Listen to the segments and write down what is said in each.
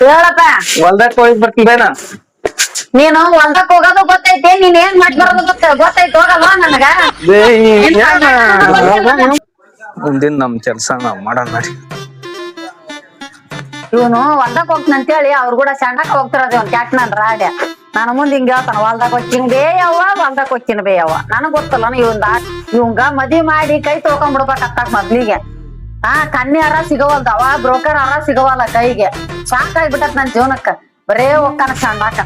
ಹೇಳಪ್ಪ. ಹೊಲ್ದಾಗ ಹೋಗಿ ಬರ್ತೀನ. ನೀನು ಹೊಲ್ದಕ್ ಹೋಗೋದು ಗೊತ್ತೈತಿ, ನೀನ್ ಏನ್ ಮಾಡ್ಬಾರ್ದು ಗೊತ್ತೈತಿ, ಹೋಗಲ್ವ ನನಗ? ಮುಂದಿನ ನಮ್ ಕೆಲ್ಸ ನಾವ್ ಮಾಡೋಣ. ಇವನು ಹೊಲ್ದಕ್ ಹೋಗ್ತಂತೇಳಿ ಅವ್ರು ಕೂಡ ಸಣ್ಣಕ್ ಹೋಗ್ತಿರೋದು ಇವ್ನ ಕ್ಯಾಟ್ನನ್ ರಾಡ್ಯ. ನಾನು ಮುಂದ್ ಹಿಂಗ ಹೇಳ್ತಾನ, ಹೊಲ್ದಾಗ ಹೋಗ್ತೀನಿ ಬೇಯವ್ವ, ಹೊಲ್ದಾಗ ಹೋಗ್ತೀನಿ ಬೇಯವ್ವ. ನನಗ್ ಗೊತ್ತಲ್ಲ ಇವಂಗ ಮದ್ವಿ ಮಾಡಿ ಕೈ ತೊಳ್ಕೊಂಡ್ಬಿಡ್ಬೇಕತ್ತಾಗ ಮೊದ್ಲಿಗೆ. ಕನ್ಯಾರ ಸಿಗವಲ್ದ, ಅವ ಬ್ರೋಕರ್ ಅರ ಸಿಗವಲ್ಲ ಕೈಗೆ. ಸಾಕಾಗ್ಬಿಟ್ಟತ್ ನನ್ ಜೀವನಕ್ಕ, ಬರೇ ಹೋಗ್ತಾನ ಸಣ್ಣಾಕ.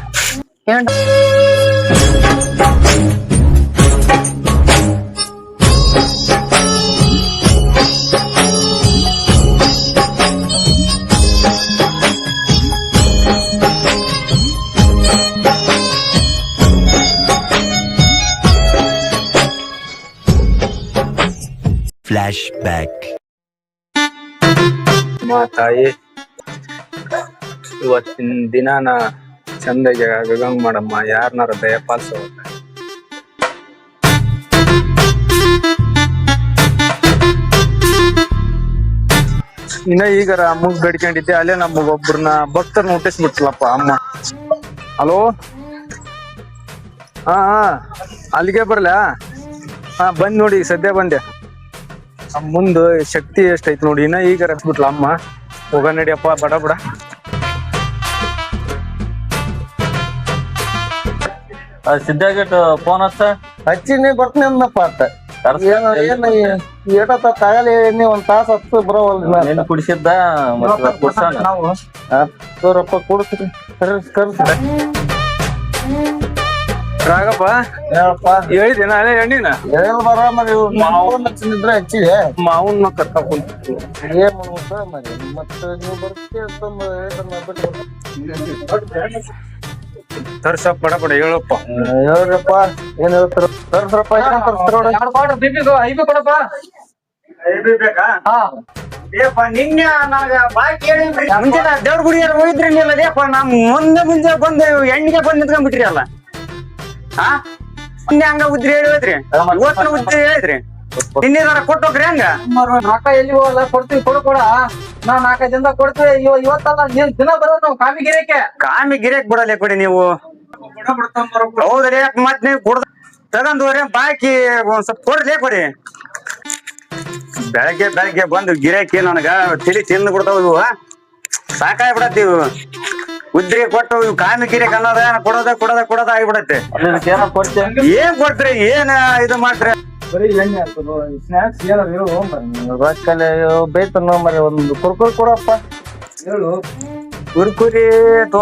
Flash back. ತಾಯಿ ಇವತ್ತಿನ ದಿನಾನ ಚಂದಗೆ ಆಗಂಗ್ ಮಾಡಮ್ಮ, ಯಾರನಾರ ದಯ ಪಾಲ್ಸ. ಇನ್ನ ಈಗಾರ ಅಮ್ಮಗ್ ಬೇಡ್ಕೊಂಡಿದ್ದೆ, ಅಲ್ಲೇ ನಮಗೊಬ್ಬರನ್ನ ಭಕ್ತರ್ ಮುಟ್ಟಿಸ್ಬಿಟ್ಲಪ್ಪ ಅಮ್ಮ. ಹಲೋ, ಹಾ ಅಲ್ಲಿಗೆ ಬರ್ಲ? ಬಂದ್ ನೋಡಿ, ಸದ್ಯ ಬಂದೆ. ಮುಂದ ಶಕ್ತಿ ಎಷ್ಟೈತಿ ನೋಡಿ, ಇನ್ನ ಈಗ ರಚ್ಬಿಟ್ಲ ಅಮ್ಮ. ಹೋಗ ನಡಿಯಪ್ಪ ಬಡ ಬಡ. ಸಿದ್ದಾಗಿಟ್ಟು ಫೋನ್ ಹಚ್ಚಿನಿ ಬರ್ತನಿ ಅಂದಪ್ಪ ಅಂತ. ಏಟತ್ತ ತಗಲಿ ಎಣ್ಣಿ ಒಂದ್ ತಾಸ ಹತ್ತು ಬರೋವಲ್ದ. ಕುಡಿಸಿದ್ದ ನಾವು ತೋರಪ್ಪ ಕೊಡ್ತೀರಿ, ಕರ್ಸ್ರಿ. ರಾಗಪ್ಪ ಹೇಳಪ್ಪ. ಹೇಳಿದೆ ನಾಳೆ ಎಣ್ಣಿನ ಬರ ಮರಿ ಮಾವನ್ ಹಚ್ಚಿದ್ರೆ ಹಚ್ಚಿದೆ. ಮಾವನ್ ಕರ್ಕ ಕುಂತು ಏನ್ ಮರಿ ಮತ್ತೆ ನೀವು ಬರ್ತೀವಿ ತರ್ಸಪ್ಪ ಬಡ ಬಡ ಹೇಳಪ್ಪ. ಹೇಳ್ರಪ್ಪ, ಏನ್ ಹೇಳ್ತಾರ? ತರ್ಸ್ರಪ್ಪ. ನಿನ್ನೆ ನನಗ ಬಾಕಿ ಹೇಳಿ ಮುಂಜಾನೆ ದೇವ್ರ ಗುಡಿಯಾರ ಹೋಗಿದ್ರಿ ನೀವು. ಅದೇಪ್ಪ ನಮ್ ಮುಂದೆ ಬಂದು ಎಣ್ಣಿಗೆ ಬಂದ್ ನಿಂತ್ಕೊಂಡ್ಬಿಟ್ರಿ ಅಲ್ಲ. ಮುಂದೆ ಹಂಗ ಉದ್ರಿ ಹೇಳಿದ್ರಿ, ಇವತ್ತಿನ ಉದ್ರಿ ಹೇಳಿದ್ರಿ. ನಿನ್ನೆದಾರ ಕೊಟ್ಟೋಗ್ರಿ ಹಂಗ. ನಾಕ ಎಲ್ಲಿ ಹೋಗಲ್ಲ, ಕೊಡ್ತೀವಿ ಕೊಡ. ನಾ 4 ದಿನದ ಕೊಡ್ತೀವಿ. ಇವತ್ತಲ್ಲ ನೀನ್ ದಿನ ಬರೋದು ನಾವು ಕಾಮಿ ಗಿರಿಯಕ್ ಬಿಡಲ್ಲ ಕೊಡಿ ನೀವು. ಹೌದ್ರಿ, ಮತ್ ನೀವು ಕೊಡ್ದ ತಗೊಂಡ್ರಿ ಬಾಕಿ ಒಂದ್ ಸ್ವಲ್ಪ ಕೊಡ್ಲೇ ಕೊಡಿ. ಬೆಳಗ್ಗೆ ಬಂದು ಗಿರಾಕಿ ನನಗ ತಿಳಿ ತಿಂದು ಬಿಡ್ತಾವ ಇವು. ಸಾಕಾಗಿ ಬಿಡತ್ತೀವಿ ಉದ್ರಿ ಕೊಟ್ಟು ಇವ್ ಕಾಮಿ ಗಿರಿಯಕ್ ಅನ್ನೋದ ಕೊಡೋದ ಆಗಿಬಿಡತ್ತೆ. ಏನ್ ಕೊಡ್ತ್ರಿ, ಏನ್ ಇದು ಮಾಡ್ತ್ರಿ? ಬೇಯ್ತಾನ ಮರಿ ಒಂದು ಕುರ್ಕುರಿ ಕೊಡಪ್ಪ. ಹೇಳು ಕುರ್ಕುರಿ ತೋ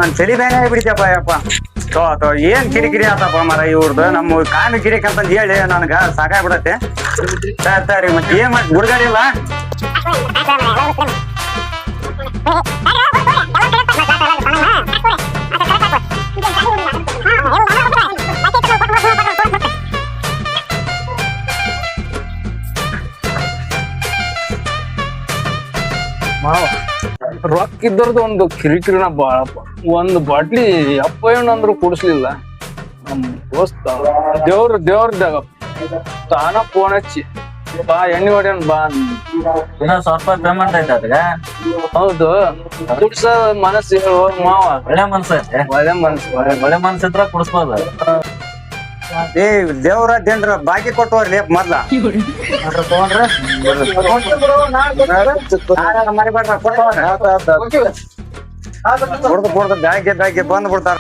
ನನ್ ತಲಿ ಬೇನೆ ಬಿಡ್ತಪ್ಪ ಯಪ್ಪ. ತೋ ಏನ್ ಕಿರಿಕಿರಿ ಆತಪ್ಪ ಮರ ಇವ್ರದ್ದು. ನಮ್ಮ ಕಾಮಿ ಗಿರಿಕ್ ಅಂತಂದ್ ಹೇಳಿ ನನ್ಗ ಸಾಕಾಗ್ಬಿಡತ್ತೆ. ಸರಿ ಮತ್ತೆ ಏನ್ ಮಾಡಿ ಹುಡುಗಾಡಿಲ್ಲ. ರೊಕ್ಕ ಇದ್ದವ್ರದ್ದು ಒಂದು ಕಿರಿಕಿರಿನ ಬಾಳಪ್ಪ. ಒಂದು ಬಾಟ್ಲಿ ಅಪ್ಪ ಏನಂದ್ರು ಕುಡಿಸ್ಲಿಲ್ಲ. ನಮ್ ದೋಸ್ತ ದೇವ್ರದಾಗ ತಾನ ಫೋನ್ ಹಚ್ಚಿ ಬಾ ಎಣ್ಣೆ ಹೊಡ್ಯಾನ ಬಾ. ಇನ್ನೊಂದ್ ₹100 ಪೇಮೆಂಟ್ ಐತೆ ಅದ್ಗ. ಹೌದು, ಕುಡ್ಸ ಮನಸ್ಸು ಹೇಳುವ ಮಾವ. ಒಳ್ಳೆ ಮನ್ಸ ಐತೆ, ಒಳ್ಳೆ ಮನ್ಸಿದ್ರ ಕುಡಿಸ್ಬೋದು. ಏ ದೇವ್ರ ದೇನ್ರ ಬಾಕಿ ಕೊಟ್ಟವ್ರಿ ಮೊದ್ಲ ಮರಿಬೇಡ್ರ ಕೊಡ್ದು ಬ್ಯಾಗ್ಗೆ ಬಂದ್ ಬಿಡ್ತಾರ.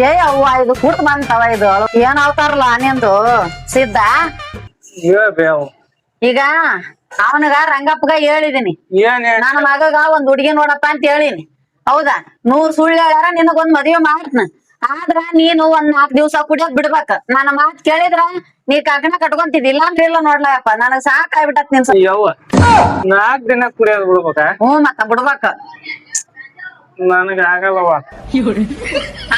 ಏ ಅವ್ವ, ಇದು ಕುರ್ತ್ ಬಂತವ. ಇದು ಏನ್ ಅವತಾರಲ್ಲ ನಿಂದು ಸಿದ್ಧ. ಈಗ ಅವನಿಗ ರಂಗಪ್ಪಗ ಹೇಳಿದೀನಿ, ನನ್ನ ಮಗಗ ಒಂದ್ ಹುಡುಗಿ ನೋಡಪ್ಪ ಅಂತ ಹೇಳಿನಿ. ಹೌದಾ? 100 ಸುಳ್ಳು ಹೇಳ್ಯಾರ, ನಿನಗೊಂದ್ ಮದ್ವೆ ಮಾಡ್ತನ. ಆದ್ರ ನೀನು ಒಂದ್ 4 ದಿವ್ಸ ಕುಡಿಯೋದ್ ಬಿಡ್ಬೇಕ ನನ್ನ ಮಾತ್ ಕೇಳಿದ್ರ ನೀ ಕಗಣ ಕಟ್ಕೊಂತಿದ್ ಇಲ್ಲ ಅಂದ್ರೆ ಇಲ್ಲ ನೋಡ್ಲಪ್ಪ ನನಗ್ ಸಾಕಾಗ್ಬಿಟ್ಟತ್ ನಿನ್ ಯವ್ವ 4 ದಿನ ಕುಡಿಯೋದ್ ಬಿಡ್ಬೇಕ ಮತ್ತ ಬಿಡ್ಬೇಕ ನನಗ ಆಗಲ್ಲವ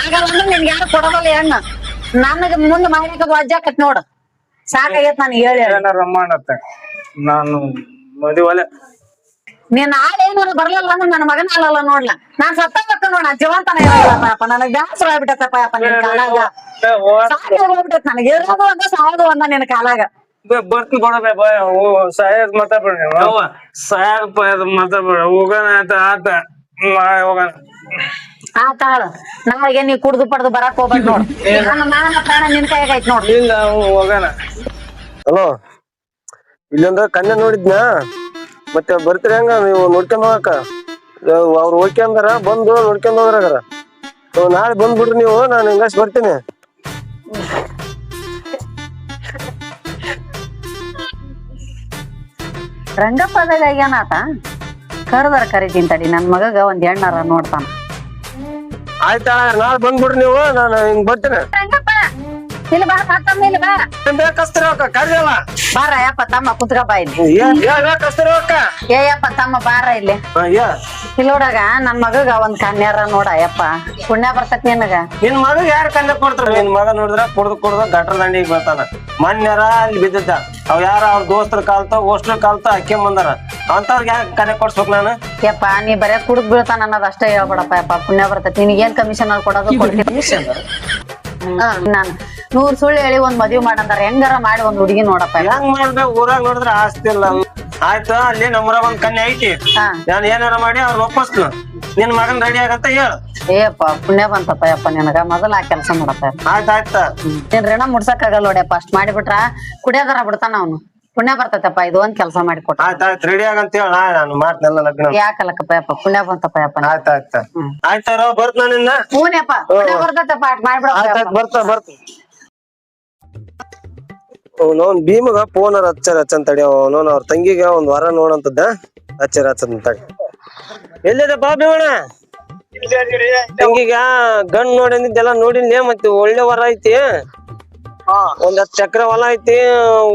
ಆಗಲ್ಲ ಅಂದ್ರೆ ನಿನ್ಗೆ ಯಾರು ಕೊಡೋದಲ್ಲ ಹೆಣ್ಣ ನನಗ ಮುಂದ್ ಮಾಡ್ಲಿಕ್ಕೆ ವಜ್ಜಾಕತ್ ನೋಡು ಸಾಕಾಗೈತ್ ನಾನು ಹೇಳಿ ಏನಾರ ಮಾಡತ್ತ ನಾನು ಮದುವಲೆ ನೀನ್ ನಾಳೆ ಏನಾರು ಬರ್ಲಿಲ್ಲ ಅಂದ್ರೆ ನನ್ನ ಮಗನ ಅಲ್ಲಲ್ಲ ನೋಡ್ಲ ನಾನ್ ಸತ್ತ ನೋಡ ಜೀವಂತನ ಇರಲ್ಲಪ್ಪ ನನಗ್ ಬ್ಯಾಸರ ಆಗ್ಬಿಟ್ಟಪ್ಪ ನಿನ್ ಕಾಲಾಗ ಸಾಕಾಗೋಗ್ಬಿಟ್ಟತ್ ನನಗೆ ಇರೋದು ಒಂದ ಸಾಯೋದು ಒಂದ ನಿನ್ ಕಾಲಾಗ ಬರ್ತಿ ಕೊಡಬೇ ಸಾಯದ್ ಮಾತಾಡ್ಬೇಡ ಸಾಯದ್ ಮಾತಾಡ್ಬೇಡ ಹೋಗೋಣ ಆತ ಹೋಗೋಣ ಆತಾಳ ನಾಳೆಗೆ ನೀ ಕುಡ್ದು ಪಡ್ದು ಬರಾಕ್ ಹೋಗ್ಬೇಡ ನೋಡ್ ನನ್ನ ಮಾನ ಪ್ರಾಣ ನಿನ್ ಕೈಯಾಗ ಐತ್ ನೋಡ್ರಿ ಇಲ್ಲ ಹೋಗೋಣ ಹಲೋ ಇಲ್ಲೊಂದ ಕನ್ಯಾ ನೋಡಿದ್ನ ಮತ್ತೆ ಬರ್ತೀರಿ ಹಂಗ ನೀವು ನೋಡ್ಕೊಂಡ್ ಹೋಗಕ್ಕ ಅವ್ರು ಓಕೆ ಅಂದಾರ ಬಂದು ನೋಡ್ಕೊಂಡ್ ಹೋದ್ರಾಗಾರ ನಾಳೆ ಬಂದ್ಬಿಡ್ರಿ ನೀವು ನಾನು ಹಿಂಗಾಸ್ ಬರ್ತೀನಿ ರಂಗಪ್ಪದಾಗ ಏನಾತ ಕರ್ದರ ಕರಿತೀನಿ ತಡಿ ನನ್ ಮಗಗ ಒಂದ್ ಹೆಣ್ಣಾರ ನೋಡ್ತಾನ ಆಯ್ತಾ ನಾಳೆ ಬಂದ್ಬಿಡ್ರಿ ನೀವು ನಾನು ಹಿಂಗ್ ಬರ್ತೀನಿ ರಂಗಪ್ಪ ಇಲ್ಲಿ ಬಾ ಮತ್ತೊಮ್ಮೆ ಇಲ್ಲಿ ಬಾ ಬೇಕಸ್ತೀರ ಅಕ್ಕ ಕರ್ದಿಲ್ಲ ಬಾರ ಯಪ್ಪ ತಮ್ಮ ಕುತ್ಕಪ್ಪ ಇಲ್ಲಿ ಬೇಕಸ್ತೀರ ಅಕ್ಕ ಏಯಪ್ಪ ತಮ್ಮ ಬಾರ ಇಲ್ಲಿ ಇಲ್ಲಿ ನೋಡಾಗ ನನ್ ಮಗಗ ಒಂದ್ ಕನ್ಯಾರ ನೋಡ ಯಪ್ಪ ಪುಣ್ಯ ಬರ್ತೈತಿ ನಿನಗ ನಿನ್ ಮಗ ಯಾರು ಕನ್ಯಾ ಕೊಡ್ತಾರ ನಿನ್ ಮಗ ನೋಡಿದ್ರ ಕುಡ್ದು ಗಟ್ರ ದಂಡಿಗೆ ಬರ್ತಾನ ಮನ್ಯಾರ ಅಲ್ಲಿ ಬಿದ್ದಿದ್ದ ಅವ್ ಯಾರ ಅವ್ರ ದೋಸ್ತರ ಕಾಲ್ತ ಹೋಸ್ಟೆಲ್ ಕಾಲ್ತ ಅಕ್ಕಿ ಬಂದಾರ ಅಂತವ್ರಿಗೆ ಯಾಕೆ ಕನ್ಯಾ ಕೊಡ್ಸ್ಬೇಕ್ ನಾನು ಯಪ್ಪ ನೀ ಬರೇ ಕುಡ್ದ್ ಬೀಳ್ತಾನ ಅನ್ನೋದ್ ಅಷ್ಟೇ ಹೇಳ್ಬೇಡಪ್ಪ ಯಪ್ಪ ಪುಣ್ಯ ಬರ್ತೈತಿ ನಿನಗೆ ಏನ್ ಕಮಿಷನ್ ಕೊಡೋದು ಕೊಡ್ತೀನಿ ನಾನು 100 ಸುಳ್ಳು ಹೇಳಿ ಒಂದ್ ಮದ್ವಿ ಮಾಡಂದಾರ ಹೆಂಗಾರ ಮಾಡಿ ಒಂದ್ ಹುಡುಗಿ ನೋಡಪ್ಪ ಹೆಂಗ್ ಮಾಡ್ಬೇಕು ಊರಾಗ ನೋಡಿದ್ರ ಆಸ್ತಿ ಇಲ್ಲ ಆಯ್ತು ಅಲ್ಲಿ ನಮ್ಮೂರಾಗ ಒಂದ್ ಕನ್ಯಾ ಐತಿ ನಾನು ಏನಾರ ಮಾಡಿ ಅವ್ರ ಒಪ್ಪಸ್ತು ನಿನ್ ಮಗನ್ ರೆಡಿ ಆಗಂತ ಹೇಳ ಏಪ್ಪ ಪುಣ್ಯ ಬಂತಪ್ಪ ಯಪ್ಪ ನಿನಗ ಮೊದಲ ಆ ಕೆಲ್ಸ ಮಾಡಪ್ಪ ಆಯ್ತಾಯ್ತ ನೀನ್ ಋಣ ಮುಡ್ಸಕ್ ಆಗಲ್ಲ ನೋಡ್ಯಪ್ಪ ಅಷ್ಟ್ ಮಾಡಿಬಿಟ್ರ ಕುಡಿಯೋದಾರ ಬಿಡ್ತಾನ ಅವನು ಪುಣ್ಯ ಬರ್ತೈತಪ್ಪ ಇದು ಒಂದ್ ಕೆಲ್ಸ ಮಾಡಿ ಕೊಟ್ಟ ಆಯ್ತಾಯ್ತು ರೆಡಿ ಆಗಂತ ಹೇಳ ನಾನು ಮಾಡ್ತೇನಲ್ಲ ಲಗ್ನ ಯಾಕಲ್ಲಕ್ಕಪ್ಪ ಯಪ್ಪ ಪುಣ್ಯ ಬಂತಪ್ಪ ಯಪ್ಪ ಆಯ್ತಾಯ್ತ ಆಯ್ತಾರ ಬರ್ತ ನಿನ್ನ ಹೂನಪ್ಪ ಪುಣ್ಯ ಬರ್ತೈತಪ್ಪ ಅಷ್ಟ್ ಆಯ್ತಾಯ್ತು ಮಾಡ್ಬಿಡ ಬರ್ತ ಅವ್ನವ್ನ್ ಭೀಮಗ ಫೋನ್ ಹಚ್ಚನ್ ತಡಿ ಅವನವ್ನ ಅವ್ರ ತಂಗಿಗ ಒಂದ್ ವಾರ ನೋಡಂತದ್ದ ಹಚ್ಚನ್ ತಡಿ ಎಲ್ಲಿದೆ ಬಾ ಭೀಮಣ್ಣ ತಂಗಿಗ ಗಂಡ್ ನೋಡಿದ್ದೆಲ್ಲ ನೋಡಿನ್ಲೇ ಮತ್ತೆ ಒಳ್ಳೆ ವರ ಐತಿ ಒಂದ್ 10 ಎಕರೆ ಹೊಲ ಐತಿ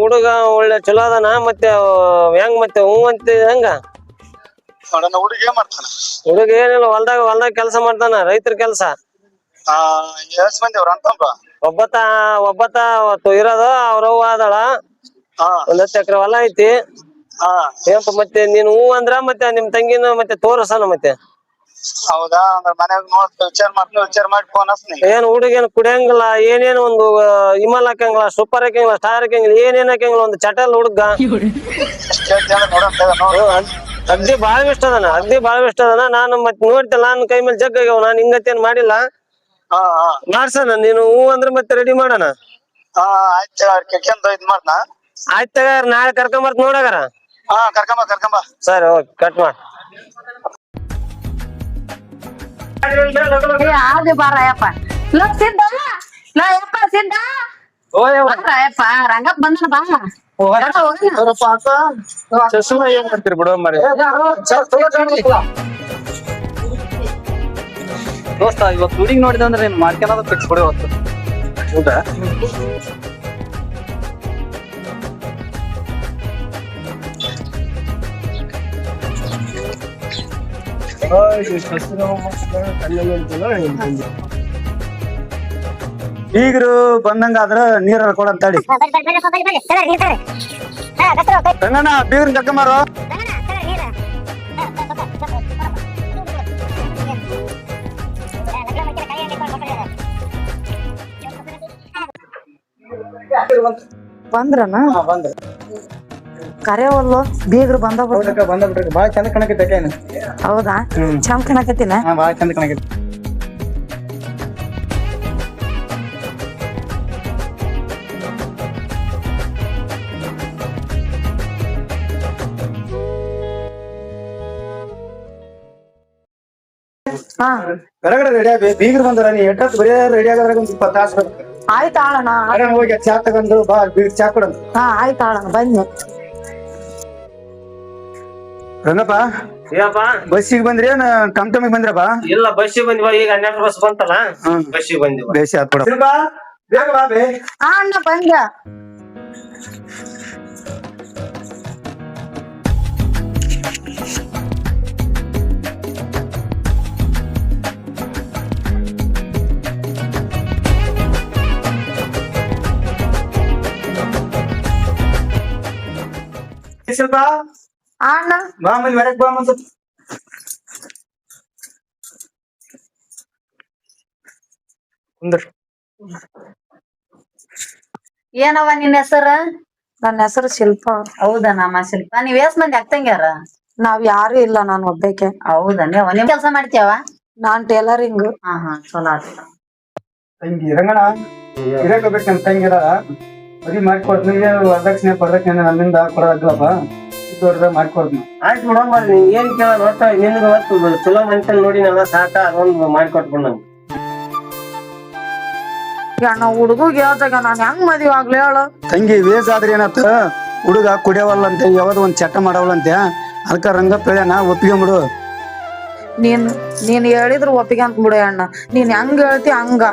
ಹುಡುಗ ಒಳ್ಳೆ ಚಲೋ ಅದಾನ ಮತ್ತೆ ಹೆಂಗ್ ಮತ್ತೆ ಹೂ ಅಂತ ಹೆಂಗ ಹುಡುಗ ಏನಿಲ್ಲ ಹೊಲ್ದಾಗ ಕೆಲ್ಸ ಮಾಡ್ತಾನ ರೈತರ ಕೆಲ್ಸ ಒಬ್ಬತ್ತ ಇರೋದು ಅವ್ರವ್ವ ಆದಳ ಒಂದ್ 10 ಎಕರೆ ಹೊಲ ಐತಿ ಏನಪ್ಪ ಮತ್ತೆ ನೀನ್ ಹೂ ಅಂದ್ರ ಮತ್ತೆ ನಿಮ್ ತಂಗಿನ ಮತ್ತೆ ತೋರಸನ ಮತ್ತೆ ಹೌದಾ ವಿಚಾರ ಮಾಡಿ ಫೋನ್ ಹಚ್ತೀನಿ ಏನ್ ಹುಡುಗೇನ್ ಕುಡಿಯಂಗಿಲ್ಲ ಏನೇನ್ ಒಂದು ಹಿಮಾಲ್ ಹಾಕಂಗಿಲ್ಲ ಸೂಪರ್ ಹಾಕಂಗಿಲ್ಲ ಸ್ಟಾರ್ ಹಾಕಂಗಿಲ್ಲ ಏನೇನ್ ಹಾಕಂಗಿಲ್ಲ ಒಂದು ಚಟಲ್ ಹುಡುಗ ಅಗ್ದಿ ಬಾಳ ಇಷ್ಟ ಅದನ ನಾನು ಮತ್ತೆ ನೋಡ್ತೇನೆ ನಾನು ಕೈ ಮೇಲೆ ಜಗ್ ಆಗ್ಯಾವ ನಾನು ಹಿಂಗತ್ತೇನ್ ಮಾಡಿಲ್ಲ ಮಾಡ್ಸಣ ನೀನು ಹೂ ಅಂದ್ರೆ ಮತ್ತೆ ರೆಡಿ ಮಾಡೋಣ ಆಯ್ತ ನಾಳೆ ಕರ್ಕೊಂಬರ್ತ ನೋಡಗಾರ ಕರ್ಕೊಂಬ ಸರಿ ಓಕೆ ಕಟ್ ಮಾಡ ಆದಿ ಬಾರ ಯಪ್ಪ ಸಿದ್ಧ ಯಪ್ಪ ಸಿದ್ಧ ಯಪ್ಪ ರಂಗಪ್ಪ ಬಂದನ ಬಾ ಏನ್ ಮಾಡ್ತೀರಿ ಬಿಡೋ ಮರಿ ದೋಸ್ತ ಇವತ್ತು ಹುಡುಗಿ ನೋಡಿದ ಅಂದ್ರೆ ನೀನ್ ಮಾಡ್ಕೊಳೋದು ಫಿಕ್ಸ್ ಬಿಡಿ ಹೊತ್ತು ಹೌದಾ ಈಗರು ಬಂದಂಗಾದ್ರ ನೀರ ಕೊಡಂತ ತಡಿ ರಂಗಣ್ಣ ಬೀಗ್ರ ಕರ್ಕೊಂಬಾರೋ ಬಂದ್ರನ ಬಂದ್ರಿ ಕರೆವಲ್ಲು ಬೀಗ್ರು ಬಂದ ಬಂದ್ಬಿಟ್ರಿ ಬಾಳ ಚಂದ ಕಾಣಕೈತೆ ಹೌದಾ ಚಂದ ಕಾಣಕತ್ತಿನ ಬಾಳ ಚಂದ ಕಾಣಕೈತಿ ಹಾ ಹೊರಗಡೆ ರೆಡಿ ಆಗಿ ಬೀಗ್ರು ಬಂದ್ರ ನೀ ಎಟ್ಟತ್ತು ಬರೀ ರೆಡಿ ಆಗೋದ್ರಾಗ ಒಂದ್ 20 ತಾಸು ಬೇಕು ಆಯ್ತ ಆಳಣ್ಣ ಹೋಗಿ ಚಾ ತಗೊಂಡು ಬಾ ಬೀಗ್ ಚಾ ಕೊಡಂತ ಹಾ ಆಯ್ತ ಆಳಣ್ಣ ಬನ್ನಿ ರಂಗಪ್ಪ ಏನಪ್ಪ ಬಸ್ಸಿಗೆ ಬಂದ್ರಿ ಏನ್ ಟಮ್ ಟಮಿಗೆ ಬಂದ್ರಪ್ಪ? ಇಲ್ಲ ಬಸ್ಸಿಗೆ ಬಂದಿವ ಈಗ 12 ಬಸ್ ಬಂತಲ್ಲ ಬಸ್ಸಿಗೆ ಬಂದಿವ. ಬೇಸಿ ಆತ್ ಬಿಡಪ್ಪ. ಬೇಗ ಬಾ ಬೇ. ಆ ಅಣ್ಣ ಬಂದ. ಸ್ವಲ್ಪ ಆ ಅಣ್ಣ ಬಾ ಮಂದಿ ಹೊರಗ್ ಬಾ ಮಂದಿ. ಏನವ ನಿನ್ ಹೆಸರ? ನನ್ನ ಹೆಸರು ಶಿಲ್ಪ. ಹೌದಾ ನಮ್ಮ ಶಿಲ್ಪ. ನೀವ್ ಎಷ್ಟ್ ಮಂದಿ ಅಕ್ಕಂಗ್ಯಾರ? ನಾವ್ ಯಾರು ಇಲ್ಲ, ನಾನ್ ಒಬ್ಬೇಕೆ. ಹೌದಾ ನಿಮ್ ಕೆಲ್ಸ ಮಾಡ್ತೀಯವ? ನಾನ್ ಟೇಲರಿಂಗ್. ಹಾ ಚಲೋ ಆತ. ತಂಗಿ ರಂಗಣ ಇರಬೇಕು ನಮ್ ತಂಗಿರ ಮದ್ವಿ ಮಾಡ್ಕೊಡ್ತೀನಿ. ವರದಕ್ಷಿಣೆ ಪರದಕ್ಷಿಣೆ ನನ್ನಿಂದ ಕೊಡೋದಾಗಲ್ಲಪ್ಪ, ದೊಡ್ಡದಾಗ ಮಾಡ್ಕೊಡ್ತೀನಿ. ಆಯ್ತು ಬಿಡಮ್ಮ, ನೀ ಏನ್ ಕೇಳ ಒಟ್ಟ ನಿನ್ಗ ಹೊತ್ತು ಚಲೋ ಮನುಷ್ಯನ್ ನೋಡಿ ನಾವ ಸಾಕ ಅದೊಂದು ಮಾಡ್ಕೊಟ್ಬಿಡ್ ನಂಗೆ. ಅಣ್ಣ ಹುಡುಗ ಹೇಳ್ದಾಗ ನಾನ್ ಹೆಂಗ್ ಮದ್ವಿ ಆಗ್ಲಿ ಹೇಳು? ತಂಗಿ ವೇಸ್ ಆದ್ರೆ ಏನತ್ತ, ಹುಡುಗ ಕುಡಿಯವಲ್ಲಂತೆ, ಯಾವ್ದು ಒಂದ್ ಚಟ ಮಾಡವಲ್ಲಂತೆ. ಅದಕ್ಕ ರಂಗಪ್ಪ ಹೇಳ್ಯಾನ, ಒಪ್ಪಿಗೆಂಬಿಡು. ನೀನ್ ಹೇಳಿದ್ರು ಒಪ್ಪಿಗೆ ಅಂತ ಬಿಡು ಅಣ್ಣ. ನೀನ್ ಹೆಂಗ್ ಹೇಳ್ತಿ ಹಂಗ.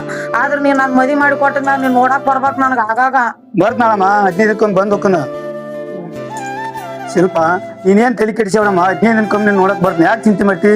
ಆದ್ರ ನೀನ್ ನನ್ ಮದ್ವಿ ಮಾಡಿ ಕೊಟ್ಟ ನೀನ್ ನೋಡಾಕ್ ಬರ್ಬೇಕ್ ನನ್ಗ ಆಗಾಗ. ಬರ್ತಾಳಮ್ಮ 15 ಬಂದ್ ಹೋಕ್ಕನ. ಶಿಲ್ಪ ನೀನೇನ್ ತಲೆ ಕೆಡಿಸವಳಮ್ಮ, 15 ನೀನ್ ನೋಡಕ್ ಬರ್ತೀನಿ. ಯಾಕೆ ಚಿಂತೆ ಮಾಡ್ತಿ?